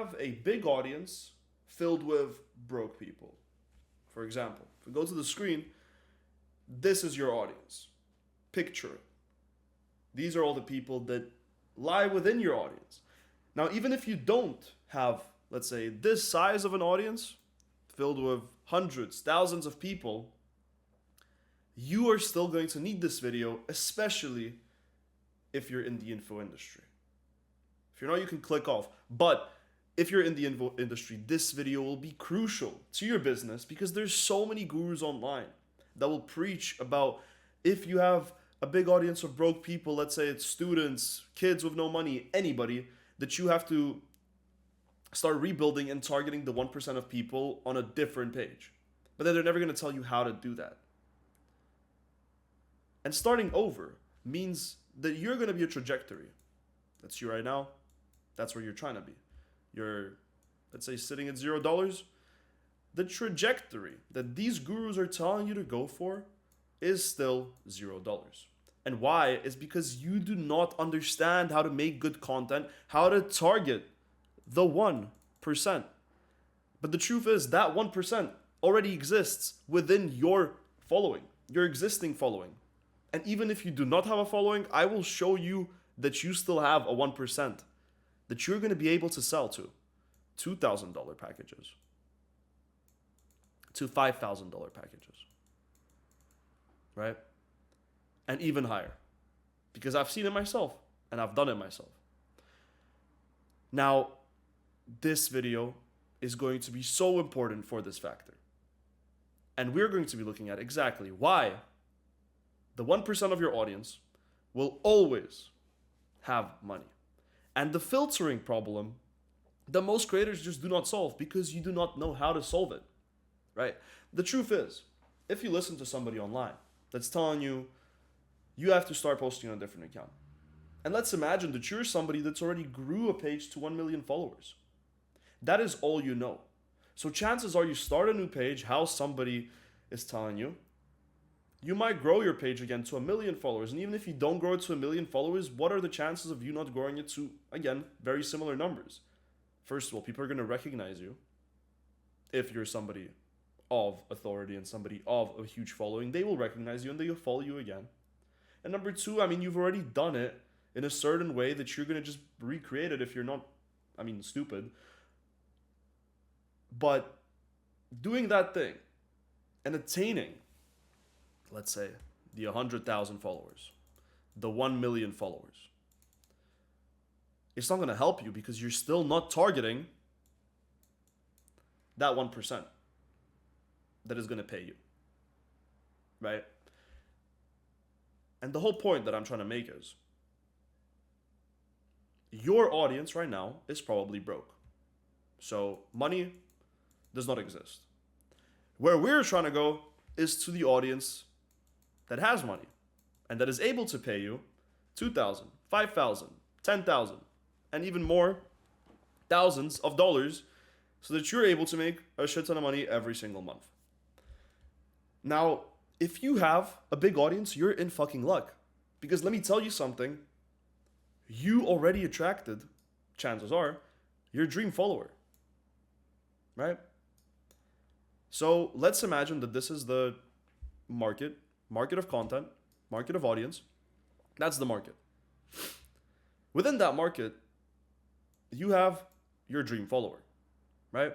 have a big audience filled with broke people. For example, if we go to the screen, this is your audience. Picture it. These are all the people that lie within your audience. Now, even if you don't have, let's say, this size of an audience filled with hundreds, thousands of people, you are still going to need this video, especially if you're in the info industry. If you're not, you can click off. But if you're in the info industry, this video will be crucial to your business because there's so many gurus online that will preach about if you have a big audience of broke people, let's say it's students, kids with no money, anybody, that you have to start rebuilding and targeting the 1% of people on a different page. But then they're never going to tell you how to do that. And starting over means that you're going to be a trajectory. That's you right now. That's where you're trying to be. You're, let's say, sitting at $0. The trajectory that these gurus are telling you to go for is still $0. And why? Is because you do not understand how to make good content, how to target the 1%. But the truth is that 1% already exists within your following, your existing following. And even if you do not have a following, I will show you that you still have a 1% that you're going to be able to sell to $2,000 packages, to $5,000 packages, right? And even higher, because I've seen it myself and I've done it myself. Now, this video is going to be so important for this factor. And we're going to be looking at exactly why the 1% of your audience will always have money. And the filtering problem that most creators just do not solve because you do not know how to solve it, right? The truth is, if you listen to somebody online that's telling you, you have to start posting on a different account. And let's imagine that you're somebody that's already grew a page to 1 million followers. That is all you know. So chances are you start a new page, how somebody is telling you, you might grow your page again to 1 million followers. And even if you don't grow it to 1 million followers, what are the chances of you not growing it to, again, very similar numbers? First of all, people are going to recognize you if you're somebody of authority and somebody of a huge following. They will recognize you and they will follow you again. And number two, you've already done it in a certain way that you're going to just recreate it if you're not, stupid. But doing that thing and attaining, let's say, the 100,000 followers, the 1 million followers, it's not going to help you because you're still not targeting that 1% that is going to pay you, right? And the whole point that I'm trying to make is your audience right now is probably broke. So money does not exist. Where we're trying to go is to the audience that has money and that is able to pay you 2,000, 5,000, 10,000, and even more thousands of dollars so that you're able to make a shit ton of money every single month. Now, if you have a big audience, you're in fucking luck. Because let me tell you something, you already attracted, chances are, your dream follower, right? So let's imagine that this is the market of content, market of audience. That's the market. Within that market, you have your dream follower, right?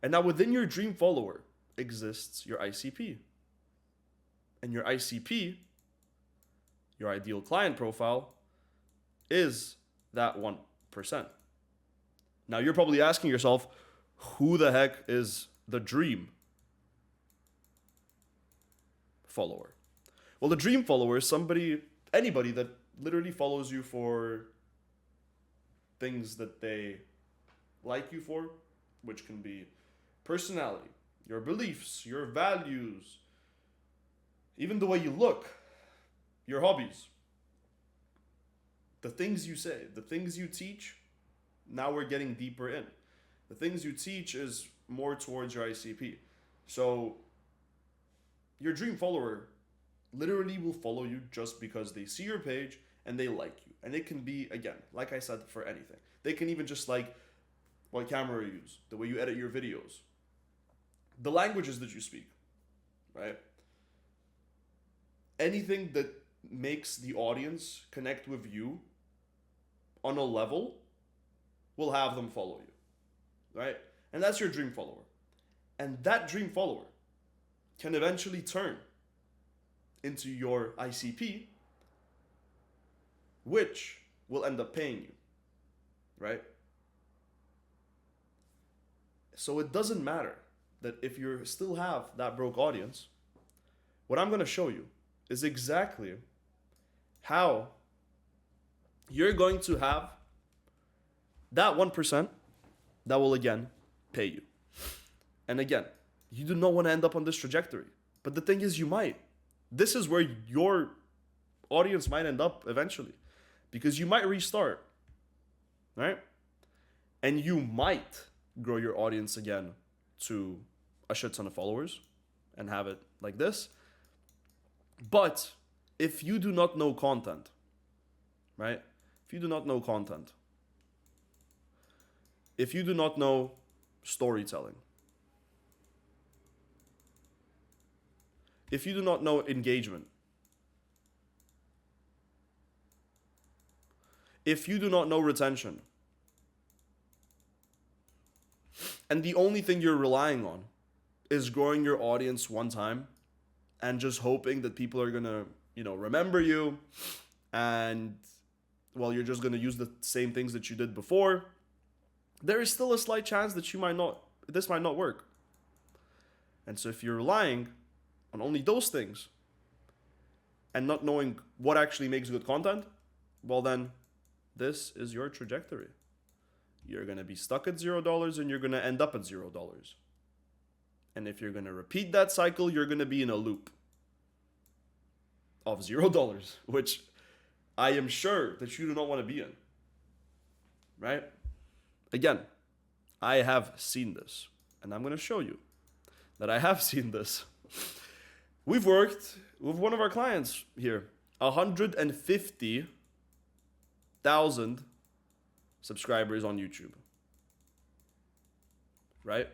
And now within your dream follower exists your ICP. And your ICP, your ideal client profile, is that 1%. Now you're probably asking yourself, who the heck is the dream follower? Well, the dream follower is anybody that literally follows you for things that they like you for, which can be personality, your beliefs, your values, even the way you look, your hobbies, the things you say, the things you teach. Now we're getting deeper in. The things you teach is more towards your ICP. So your dream follower literally will follow you just because they see your page and they like you. And it can be, again, like I said, for anything. They can even just like what camera you use, the way you edit your videos, the languages that you speak, right? Anything that makes the audience connect with you on a level will have them follow you, right? And that's your dream follower. And that dream follower can eventually turn into your ICP, which will end up paying you, right? So it doesn't matter that if you still have that broke audience, what I'm going to show you is exactly how you're going to have that 1% that will again pay you. And again, you do not want to end up on this trajectory. But the thing is, you might. This is where your audience might end up eventually. Because you might restart, right? And you might grow your audience again to a shit ton of followers and have it like this. But if you do not know content, right? If you do not know content, if you do not know storytelling, if you do not know engagement, if you do not know retention, and the only thing you're relying on is growing your audience one time and just hoping that people are gonna, remember you, and well, you're just gonna use the same things that you did before, there is still a slight chance that this might not work. And so if you're relying on only those things and not knowing what actually makes good content, well then, this is your trajectory. You're going to be stuck at $0 and you're going to end up at $0. And if you're going to repeat that cycle, you're going to be in a loop of $0, which I am sure that you do not want to be in. Right? Again, I have seen this, and I'm going to show you that I have seen this. We've worked with one of our clients here, 150,000 subscribers on YouTube, right?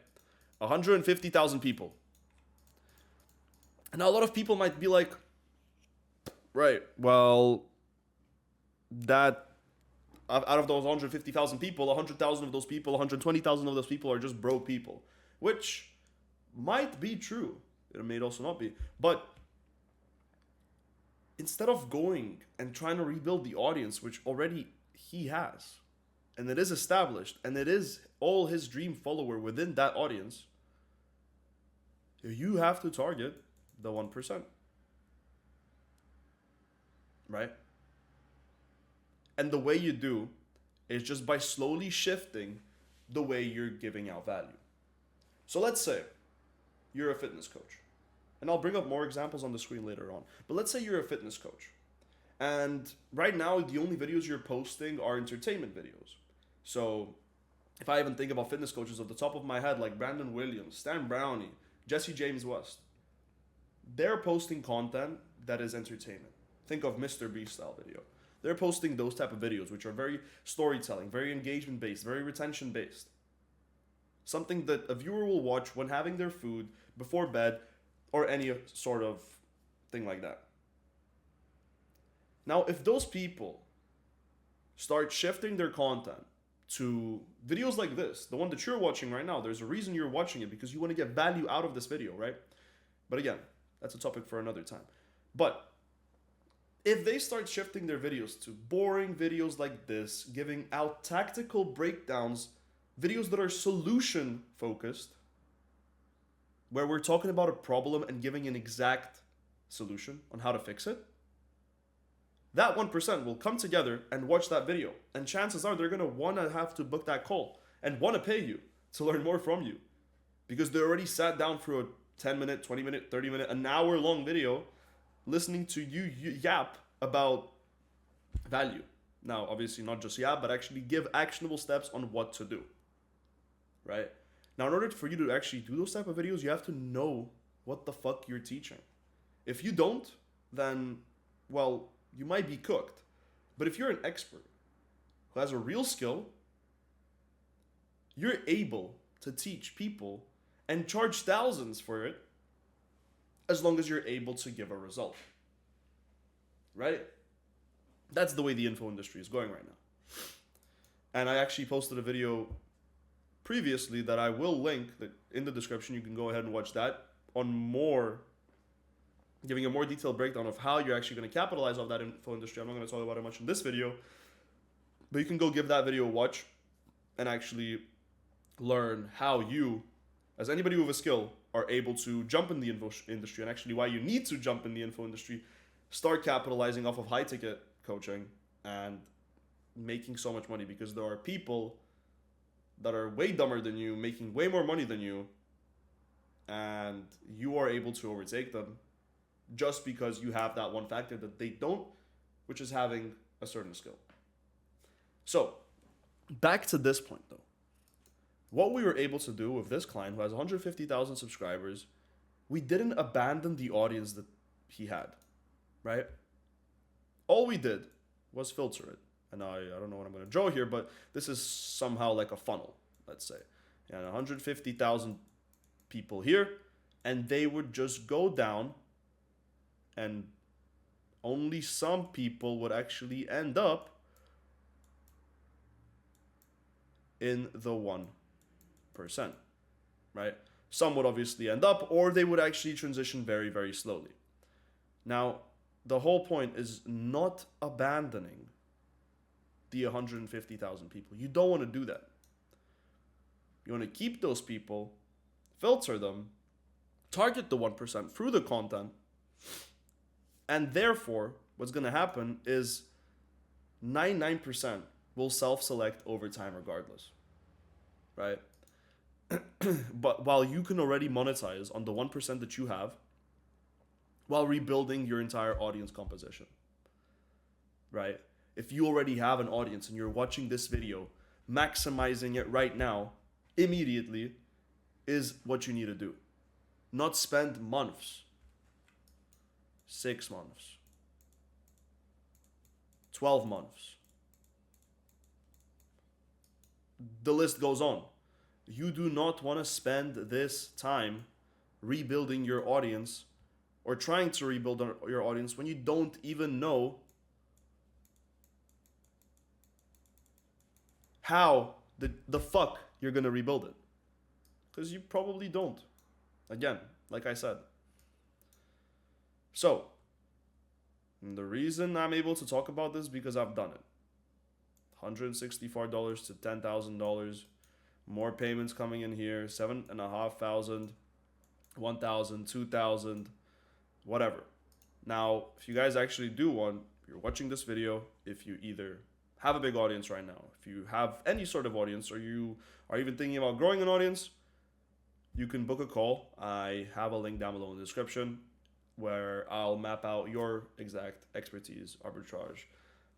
150,000 people. And now a lot of people might be like, right, well, that out of those 150,000 people, 100,000 of those people, 120,000 of those people are just broke people, which might be true. It may also not be. But instead of going and trying to rebuild the audience, which already he has, and it is established, and it is all his dream follower within that audience, you have to target the 1%. Right? And the way you do is just by slowly shifting the way you're giving out value. So let's say you're a fitness coach. And I'll bring up more examples on the screen later on. But let's say you're a fitness coach. And right now, the only videos you're posting are entertainment videos. So if I even think about fitness coaches off the top of my head, like Brandon Williams, Stan Brownie, Jesse James West, they're posting content that is entertainment. Think of Mr. Beast style video. They're posting those type of videos, which are very storytelling, very engagement based, very retention based. Something that a viewer will watch when having their food, before bed, or any sort of thing like that. Now, if those people start shifting their content to videos like this, the one that you're watching right now, there's a reason you're watching it, because you want to get value out of this video, right? But again, that's a topic for another time. But if they start shifting their videos to boring videos like this, giving out tactical breakdowns, videos that are solution focused, where we're talking about a problem and giving an exact solution on how to fix it, that 1% will come together and watch that video. And chances are they're going to want to have to book that call and want to pay you to learn more from you, because they already sat down for a 10-minute, 20-minute, 30-minute, an hour-long video listening to you yap about value. Now, obviously not just yap, but actually give actionable steps on what to do, right? Now, in order for you to actually do those type of videos, you have to know what the fuck you're teaching. If you don't, then, well, you might be cooked. But if you're an expert who has a real skill, you're able to teach people and charge thousands for it as long as you're able to give a result. Right? That's the way the info industry is going right now. And I actually posted a video previously that I will link that in the description. You can go ahead and watch that on more, giving a more detailed breakdown of how you're actually going to capitalize off that info industry. I'm not going to talk about it much in this video, but you can go give that video a watch and actually learn how you, as anybody with a skill, are able to jump in the info industry, and actually why you need to jump in the info industry, start capitalizing off of high ticket coaching and making so much money, because there are people that are way dumber than you, making way more money than you, and you are able to overtake them just because you have that one factor that they don't, which is having a certain skill. So, back to this point though. What we were able to do with this client who has 150,000 subscribers, we didn't abandon the audience that he had, right? All we did was filter it. And I don't know what I'm going to draw here, but this is somehow like a funnel, let's say. And 150,000 people here, and they would just go down, and only some people would actually end up in the 1%, right? Some would obviously end up, or they would actually transition very, very slowly. Now, the whole point is not abandoning the 150,000 people. You don't want to do that. You want to keep those people, filter them, target the 1% through the content, and therefore, what's going to happen is 99% will self-select over time regardless, right? But while you can already monetize on the 1% that you have, while rebuilding your entire audience composition, right? If you already have an audience and you're watching this video, maximizing it right now, immediately, is what you need to do. Not spend months, 6 months, 12 months. The list goes on. You do not want to spend this time rebuilding your audience or trying to rebuild your audience when you don't even know how the fuck you're going to rebuild it. Because you probably don't. Again, like I said. So, the reason I'm able to talk about this is because I've done it. $164 to $10,000. More payments coming in here. $7,500, $1,000, $2,000, whatever. Now, if you guys actually do want, you're watching this video, if you either have a big audience right now, if you have any sort of audience, or you are even thinking about growing an audience, you can book a call. I have a link down below in the description where I'll map out your exact expertise arbitrage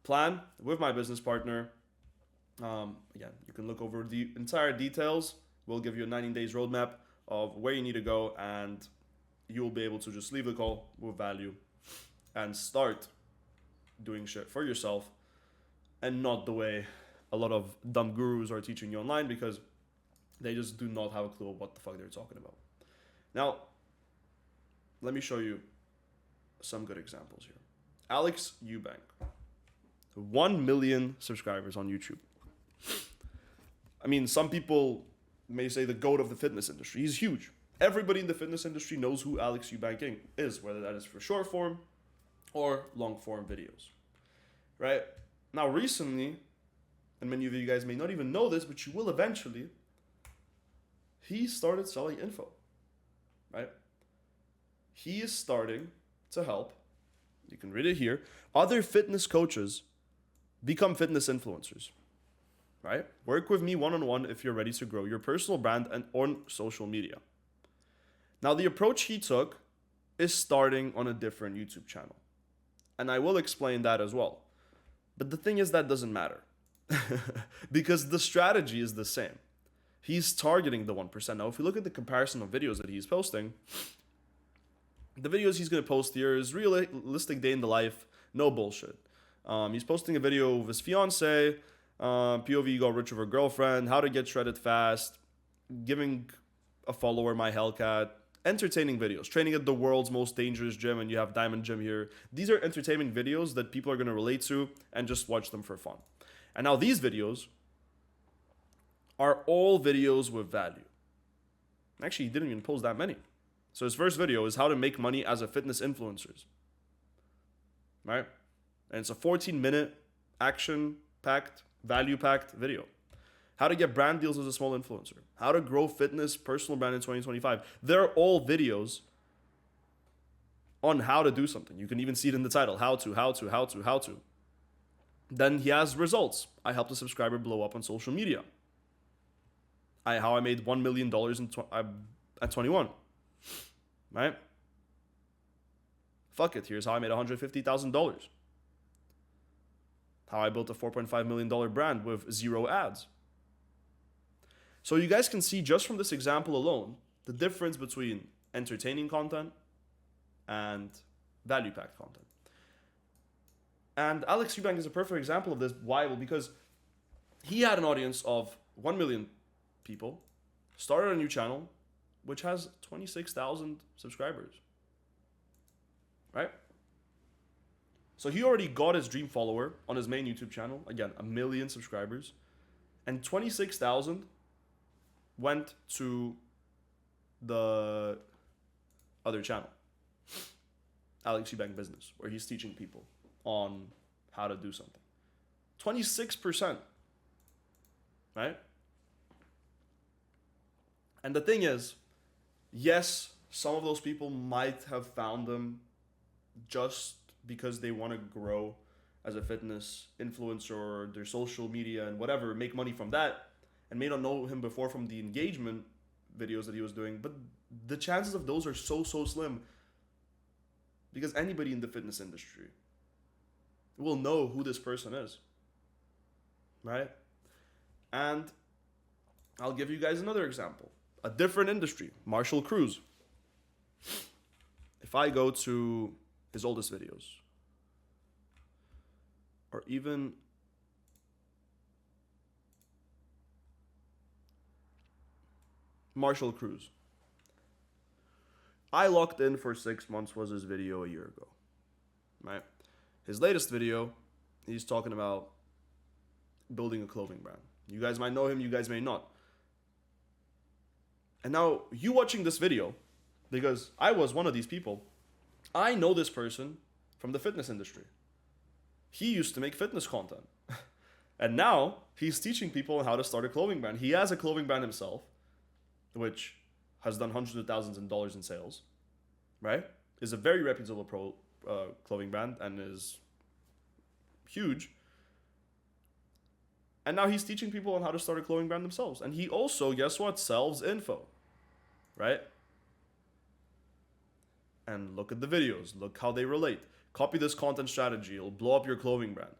plan with my business partner. Again, you can look over the entire details. We'll give you a 90 days roadmap of where you need to go, and you'll be able to just leave the call with value and start doing shit for yourself, and not the way a lot of dumb gurus are teaching you online, because they just do not have a clue of what the fuck they're talking about. Now, let me show you some good examples here. Alex Eubank, 1 million subscribers on YouTube. I mean, some people may say the GOAT of the fitness industry. He's huge. Everybody in the fitness industry knows who Alex Eubank is, whether that is for short form or long form videos, right? Now, recently, and many of you guys may not even know this, but you will eventually, he started selling info, right? He is starting to help, you can read it here, other fitness coaches become fitness influencers, right? Work with me one-on-one if you're ready to grow your personal brand and on social media. Now, the approach he took is starting on a different YouTube channel, and I will explain that as well. But the thing is, that doesn't matter because the strategy is the same. He's targeting the 1%. Now, if we look at the comparison of videos that he's posting, the videos he's going to post here is realistic day in the life, no bullshit. He's posting a video of his fiance, POV got rich with her girlfriend, how to get shredded fast, giving a follower my Hellcat, entertaining videos, training at the world's most dangerous gym, and you have Diamond Gym here. These are entertaining videos that people are going to relate to and just watch them for fun. And now these videos are all videos with value. Actually, he didn't even post that many. So his first video is how to make money as a fitness influencer. Right? And it's a 14-minute action-packed, value-packed video. How to get brand deals as a small influencer. How to grow fitness personal brand in 2025. They're all videos on how to do something. You can even see it in the title. How to. Then he has results. I helped a subscriber blow up on social media. How I made $1 million at 21. Right? Fuck it. Here's how I made $150,000. How I built a $4.5 million brand with 0 ads. So you guys can see just from this example alone, the difference between entertaining content and value-packed content. And Alex Eubank is a perfect example of this. Why? Well, because he had an audience of 1 million people, started a new channel, which has 26,000 subscribers. Right? So he already got his dream follower on his main YouTube channel. Again, 1 million subscribers. And 26,000 went to the other channel, Alex Eubank Business, where he's teaching people on how to do something. 26%. Right? And the thing is, yes, some of those people might have found them just because they want to grow as a fitness influencer or their social media and whatever, make money from that, and may not know him before from the engagement videos that he was doing. But the chances of those are so slim, because anybody in the fitness industry will know who this person is, right? And I'll give you guys another example. A different industry, Marshall Cruz. If I go to his oldest videos, or even Marshall Cruz. I locked in for 6 months was his video a year ago, right? His latest video, he's talking about building a clothing brand. You guys might know him, you guys may not. And now, you watching this video, because I was one of these people, I know this person from the fitness industry. He used to make fitness content. And now, he's teaching people how to start a clothing brand. He has a clothing brand himself, which has done hundreds of thousands of dollars in sales, right? Is a very reputable clothing brand and is huge. And now he's teaching people on how to start a clothing brand themselves. And he also, guess what, sells info, right? And look at the videos. Look how they relate. Copy this content strategy. It'll blow up your clothing brand.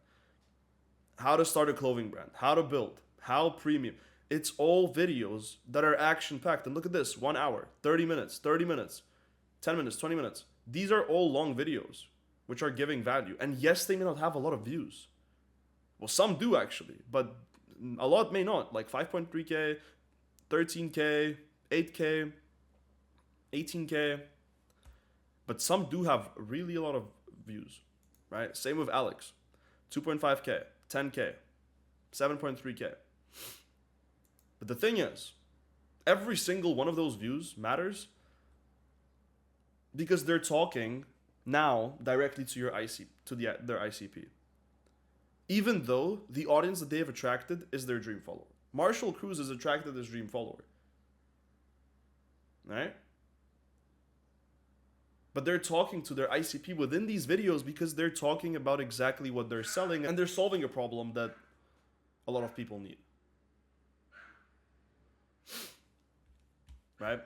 How to start a clothing brand. How to build. How premium. It's all videos that are action-packed. And look at this. 1 hour, 30 minutes, 30 minutes, 10 minutes, 20 minutes. These are all long videos, which are giving value. And yes, they may not have a lot of views. Well, some do actually, but a lot may not. Like 5.3K, 13K, 8K, 18K. But some do have really a lot of views, right? Same with Alex. 2.5K, 10K, 7.3K. But the thing is, every single one of those views matters because they're talking now directly to your their ICP. Even though the audience that they have attracted is their dream follower. Marshall Cruz has attracted his dream follower. Right? But they're talking to their ICP within these videos because they're talking about exactly what they're selling and they're solving a problem that a lot of people need. Right?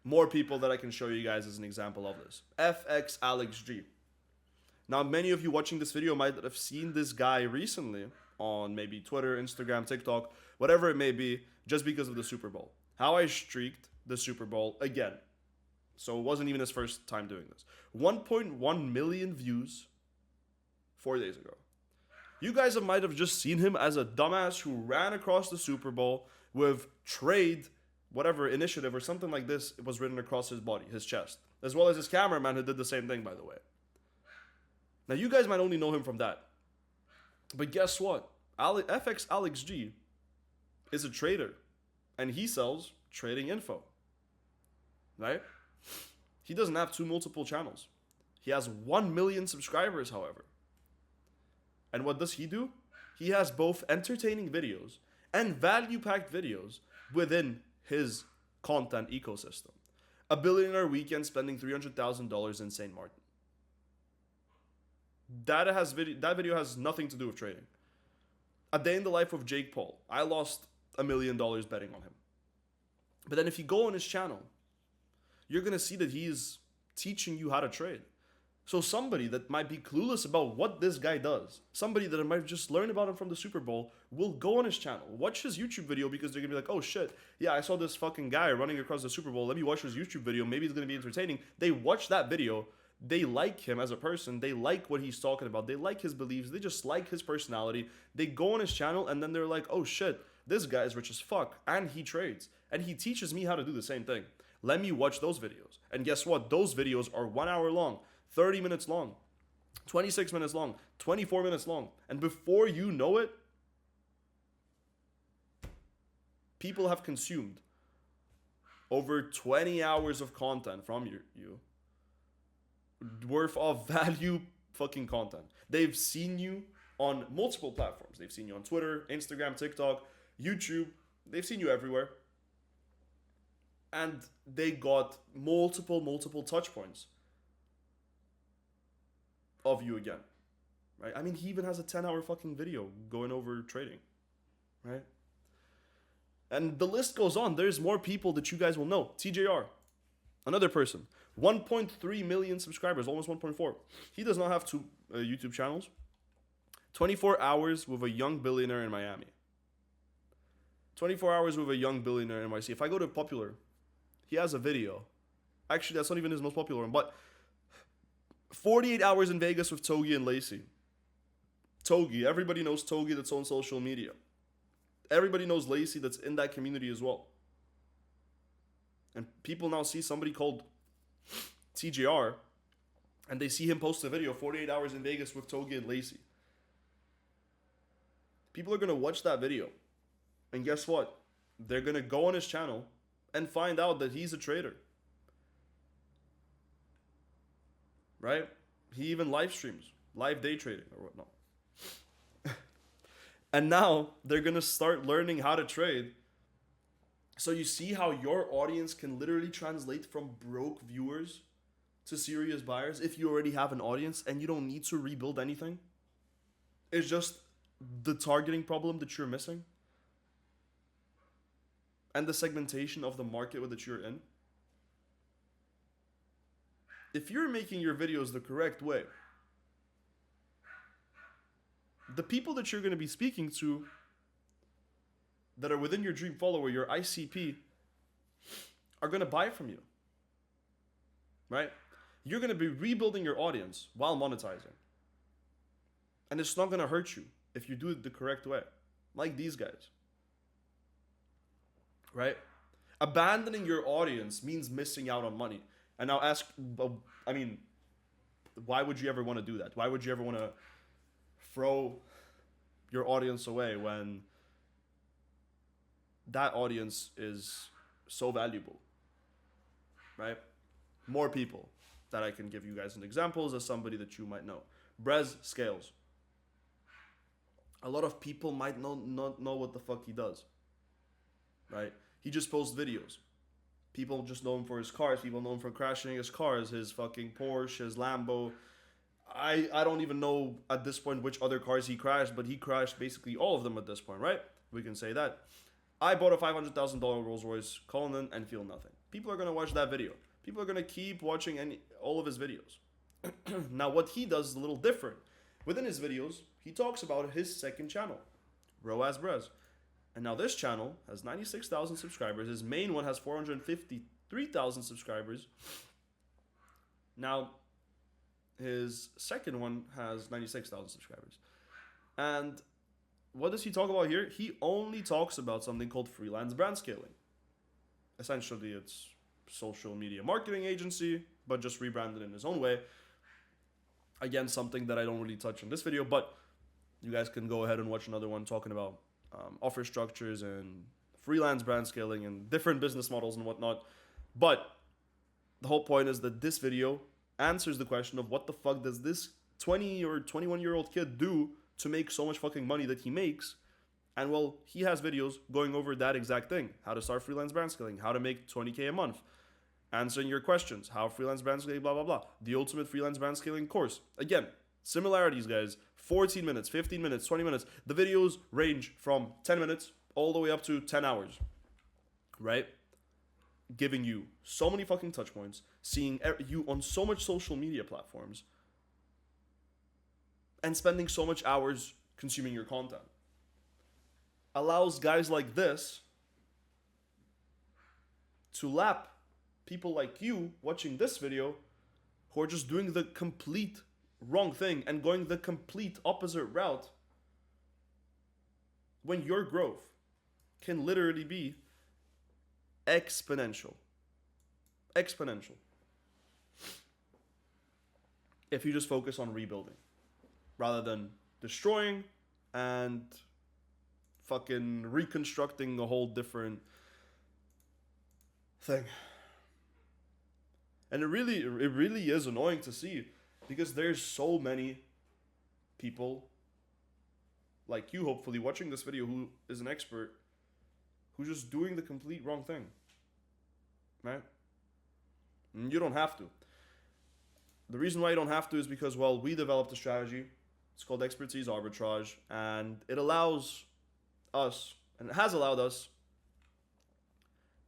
More people that I can show you guys as an example of this. FX Alex G. Now, many of you watching this video might have seen this guy recently on maybe Twitter, Instagram, TikTok, whatever it may be, just because of the Super Bowl. How I streaked the Super Bowl again. So it wasn't even his first time doing this. 1.1 million views 4 days ago. You guys might have just seen him as a dumbass who ran across the Super Bowl with trade, whatever initiative or something like this was written across his body, his chest, as well as his cameraman who did the same thing, by the way. Now, you guys might only know him from that. But guess what? FX Alex G is a trader, and he sells trading info, right? He doesn't have multiple channels. He has 1 million subscribers, however. And what does he do? He has both entertaining videos and value-packed videos within his content ecosystem. A billionaire weekend spending $300,000 in St. Martin. That video has nothing to do with trading. A day in the life of Jake Paul. I lost $1 million betting on him. But then if you go on his channel, you're going to see that he's teaching you how to trade. So somebody that might be clueless about what this guy does, somebody that might just learn about him from the Super Bowl, will go on his channel, watch his YouTube video because they're going to be like, oh shit, yeah, I saw this fucking guy running across the Super Bowl. Let me watch his YouTube video. Maybe it's going to be entertaining. They watch that video. They like him as a person. They like what he's talking about. They like his beliefs. They just like his personality. They go on his channel and then they're like, oh shit, this guy is rich as fuck. And he trades. And he teaches me how to do the same thing. Let me watch those videos. And guess what? Those videos are 1 hour long, 30 minutes long, 26 minutes long, 24 minutes long. And before you know it, people have consumed over 20 hours of content from you worth of value fucking content. They've seen you on multiple platforms. They've seen you on Twitter, Instagram, TikTok, YouTube. They've seen you everywhere. And they got multiple touch points of you again. Right? I mean, he even has a 10-hour fucking video going over trading. Right? And the list goes on. There's more people that you guys will know. TJR, another person. 1.3 million subscribers, almost 1.4. He does not have two YouTube channels. 24 hours with a young billionaire in Miami. 24 hours with a young billionaire in NYC. If I go to popular, he has a video. Actually, that's not even his most popular one, but 48 hours in Vegas with Togi and Lacey. Togi, everybody knows Togi that's on social media. Everybody knows Lacey that's in that community as well. And people now see somebody called TJR, and they see him post a video, 48 hours in Vegas with Togi and Lacey. People are going to watch that video. And guess what? They're going to go on his channel and find out that he's a trader. Right? He even live streams, live day trading or whatnot. And now they're going to start learning how to trade. So you see how your audience can literally translate from broke viewers to serious buyers if you already have an audience and you don't need to rebuild anything? It's just the targeting problem that you're missing and the segmentation of the market that you're in. If you're making your videos the correct way, the people that you're going to be speaking to that are within your dream follower, your ICP, are going to buy from you. Right? You're going to be rebuilding your audience while monetizing. And it's not going to hurt you if you do it the correct way. Like these guys. Right? Abandoning your audience means missing out on money. And now ask, I mean, why would you ever want to do that? Why would you ever want to throw your audience away when that audience is so valuable? Right? More people that I can give you guys an examples as somebody that you might know. Brez Scales. A lot of people might not know what the fuck he does. Right? He just posts videos. People just know him for his cars. People know him for crashing his cars, his fucking Porsche, his Lambo. I don't even know at this point which other cars he crashed, but he crashed basically all of them at this point, right? We can say that. I bought a $500,000 Rolls Royce Cullinan and feel nothing. People are going to watch that video. People are going to keep watching all of his videos. Now, what he does is a little different. Within his videos, he talks about his second channel, Roaz Brez. And now this channel has 96,000 subscribers. His main one has 453,000 subscribers. Now, his second one has 96,000 subscribers. And what does he talk about here? He only talks about something called freelance brand scaling. Essentially, it's social media marketing agency, but just rebranded in his own way. Again, something that I don't really touch in this video, but you guys can go ahead and watch another one talking about offer structures and freelance brand scaling and different business models and whatnot. But the whole point is that this video answers the question of what the fuck does this 20 or 21-year-old kid do to make so much fucking money that he makes. And well, he has videos going over that exact thing. How to start freelance brand scaling, how to make 20K a month, answering your questions, how freelance brand scaling, blah, blah, blah. The ultimate freelance brand scaling course. Again, similarities, guys. 14 minutes, 15 minutes, 20 minutes. The videos range from 10 minutes all the way up to 10 hours, right? Giving you so many fucking touch points, seeing you on so much social media platforms, and spending so much hours consuming your content. Allows guys like this to lap people like you watching this video who are just doing the complete wrong thing and going the complete opposite route, when your growth can literally be exponential. Exponential. If you just focus on rebuilding rather than destroying and fucking reconstructing a whole different thing. And it really is annoying to see, because there's so many people like you, hopefully, watching this video who is an expert, who's just doing the complete wrong thing, right? And you don't have to. The reason why you don't have to is because, well, we developed a strategy. It's called expertise arbitrage, and it allows us, and it has allowed us,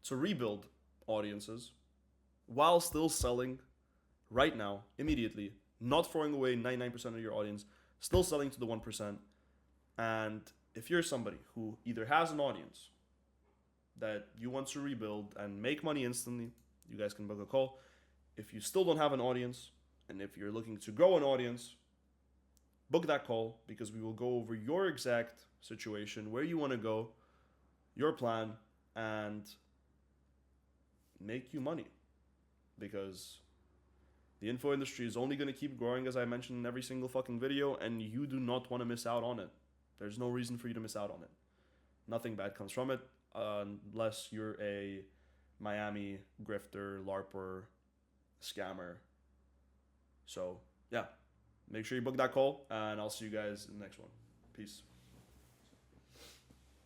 to rebuild audiences while still selling right now, immediately, not throwing away 99% of your audience, still selling to the 1%. And if you're somebody who either has an audience that you want to rebuild and make money instantly, you guys can book a call. If you still don't have an audience, and if you're looking to grow an audience, book that call, because we will go over your exact situation, where you want to go, your plan, and make you money. Because the info industry is only going to keep growing, as I mentioned in every single fucking video, and you do not want to miss out on it. There's no reason for you to miss out on it. Nothing bad comes from it, unless you're a Miami grifter, LARPer, scammer. So, yeah. Make sure you book that call, and I'll see you guys in the next one. Peace.